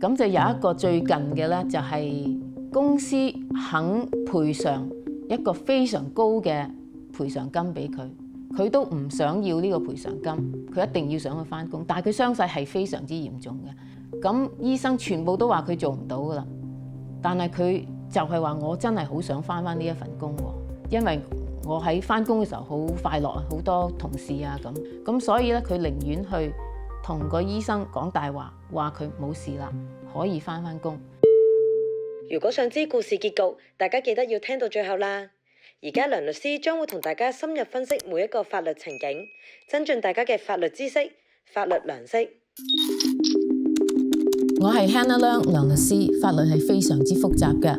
咁就有一個最近嘅咧，就係公司肯賠償一個非常高嘅賠償金俾佢，佢都唔想要呢個賠償金，佢一定要想去返工，但係佢傷勢係非常之嚴重嘅。咁醫生全部都話佢做唔到㗎喇，但係佢就係話我真係好想返呢一份工喎，因為我喺返工嘅時候好快樂啊，好多同事啊咁所以咧佢寧願去同個醫生講大話，話佢冇事啦，可以返工。如果想知故事結局，大家記得要聽到最後啦。而家梁律師將會同大家深入分析每一個法律情景，增進大家嘅法律知識、法律常識。我係 Hannah 梁律師，法律係非常之複雜嘅，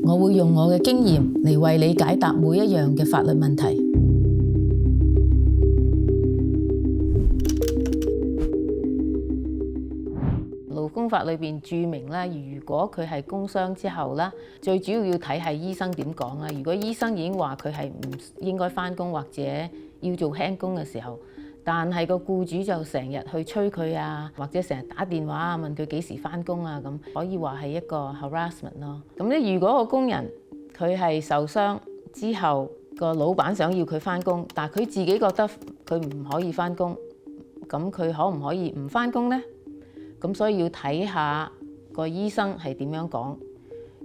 我會用我嘅經驗嚟為你解答每一樣嘅法律問題。勞工法裏邊註明咧，如果佢係工傷之後咧，最主要睇係醫生點講啦。如果醫生已經話佢係唔應該返工或者要做輕工嘅時候，但係個僱主就成日去催佢啊，或者成日打電話啊問佢幾時返工啊，咁可以話係一個 harassment 咯。咁咧，如果個工人佢係受傷之後，個老闆想要佢返工，但係佢自己覺得佢唔可以返工，咁佢可唔可以唔返工呢？咁所以要睇下個醫生係點樣講。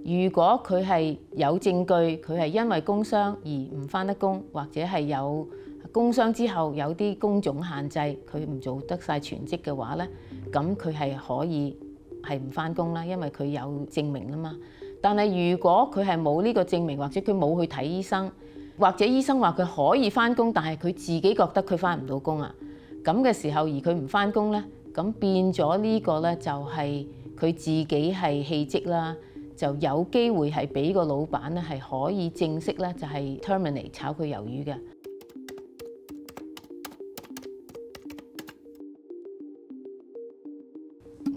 如果佢係有證據，佢係因為工傷而唔返得工，或者係有工傷之後有啲工種限制，佢唔做得晒全職嘅話咧，咁佢係可以係唔返工啦，因為佢有證明啊嘛。但係如果佢係冇呢個證明，或者佢冇去睇醫生，或者醫生話佢可以返工，但係佢自己覺得佢返唔到工啊，咁嘅時候而佢唔返工咧，咁變咗呢個咧就係佢自己係棄職啦，就有機會係俾個老闆咧係可以正式咧就係 terminate 炒佢魷魚嘅。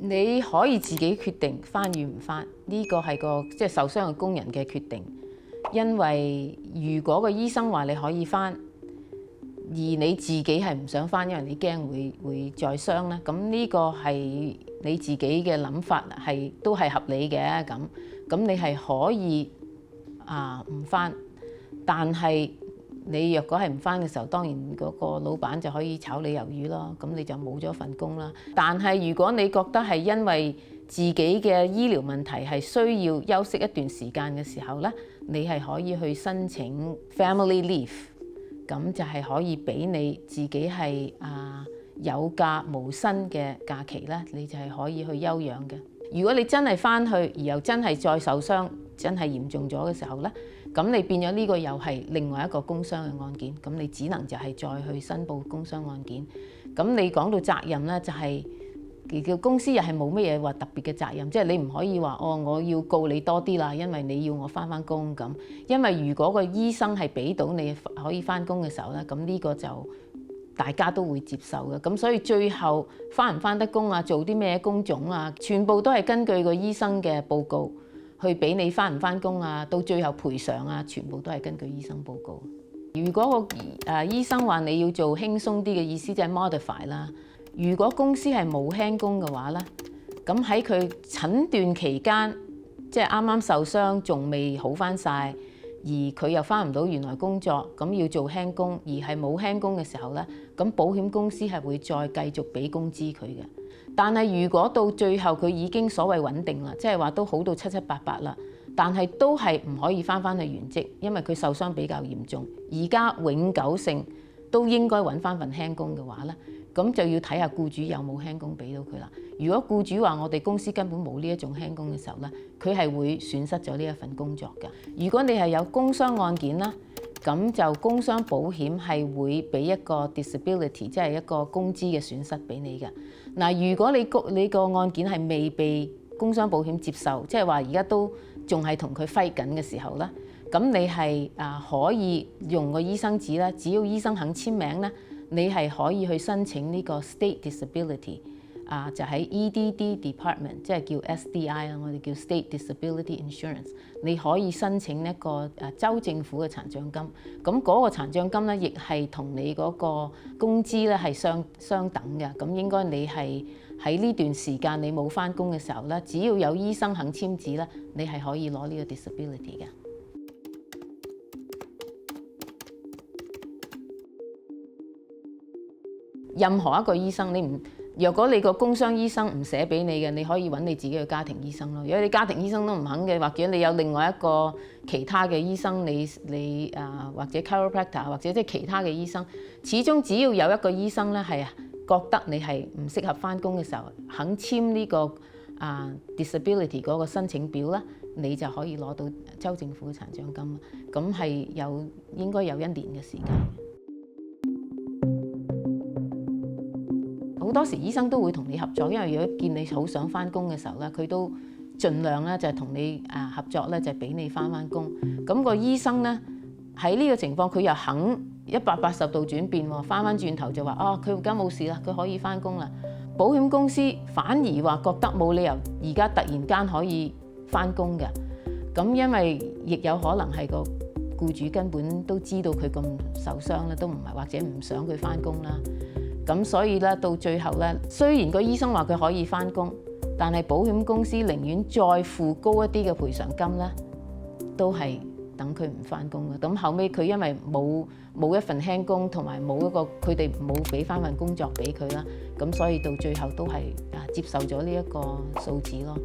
你可以自己決定返與唔返，呢個係個即係受傷嘅工人嘅決定。因為如果個醫生話你可以返，而你自己係唔想返，因為你驚會再傷咧，咁呢個係你自己嘅諗法，係都係合理嘅。咁你係可以唔返，但係你若果係唔返嘅時候，當然嗰個老闆就可以炒你魷魚咯，咁你就冇咗份工啦。但係如果你覺得係因為自己嘅醫療問題係需要休息一段時間嘅時候咧，你係可以去申請 family leave， 咁就係可以俾你自己係有假無薪嘅假期咧，你就係可以去休養嘅。如果你真係返去而又真係再受傷，真係嚴重咗嘅時候咧，咁你變咗呢個又係另外一個工傷嘅案件，咁你只能就係再去申報工傷案件。咁你講到責任咧，就係叫公司又係冇乜嘢話特別嘅責任，即係你唔可以話我要告你多啲啦，因為你要我返工咁。因為如果個醫生係俾到你可以返工嘅時候咧，咁呢個就大家都會接受嘅。咁所以最後返唔返得工啊，做啲咩工種啊，全部都係根據個醫生嘅報告去俾你返唔返工啊，到最後賠償啊，全部都係根據醫生報告。如果個醫生話你要做輕鬆啲嘅意思，即係 modify 啦。如果公司係冇輕工嘅話咧，咁喺佢診斷期間，即係啱啱受傷仲未好返晒，而佢又返唔到原來工作，咁要做輕工，而係冇輕工嘅時候咧，咁保險公司係會再繼續俾工資佢嘅。但係如果到最後佢已經所謂穩定啦，即係話都好到七七八八啦，但係都係唔可以返去原職，因為佢受傷比較嚴重，而家永久性都應該揾返份輕工嘅話咧，咁就要睇下僱主有冇輕工俾到佢啦。如果僱主話我哋公司根本冇呢一種輕工嘅時候咧，佢係會損失咗呢一份工作嘅。如果你係有工傷案件啦，咁就工傷保險係會俾一個 disability， 即係一個工資嘅損失俾你嘅。嗱，如果你個案件係未被工傷保險接受，即係話而家都仲係同佢 fight 緊嘅時候咧，咁你係可以用個醫生紙咧，只要醫生肯簽名咧，你係可以去申請呢個 state disability， 就喺 EDD department， 即係叫 SDI 啦，我哋叫 state disability insurance。你可以申請一個州政府嘅殘障金，咁嗰個殘障金咧，亦係同你嗰個工資咧係相等嘅，咁應該你係喺呢段時間你冇返工嘅時候咧，只要有醫生肯簽字咧，你係可以攞呢個 disability 嘅。任何一個醫生，若果你個工傷醫生唔寫俾你嘅，你可以揾你自己嘅家庭醫生咯。如果你家庭醫生都唔肯嘅，或者你有另外一個其他嘅醫生，或者 chiropractor 或者即係其他嘅醫生，始終只要有一個醫生咧係覺得你係唔適合返工嘅時候，肯簽呢個disability 嗰個申請表咧，你就可以攞到州政府嘅殘障金。咁係應該有1年嘅時間。好多時醫生都會同你合作，因為如果見你好想返工嘅時候咧，佢都盡量咧就係同你合作咧，就係俾你返工。咁個醫生咧喺呢個情況，佢又肯180度轉變喎，返轉頭就話佢而家冇事啦，佢可以返工啦。保險公司反而話覺得冇理由而家突然間可以返工嘅。咁因為亦有可能係個僱主根本都知道佢咁受傷咧，都唔係或者唔想佢返工啦。咁所以咧，到最後咧，雖然個醫生話佢可以返工，但係保險公司寧願再付高一啲嘅賠償金咧，都係等佢唔返工嘅。咁後尾佢因為冇一份輕工，同埋佢哋冇俾翻份工作俾佢啦，咁所以到最後都係接受咗呢一個數字咯。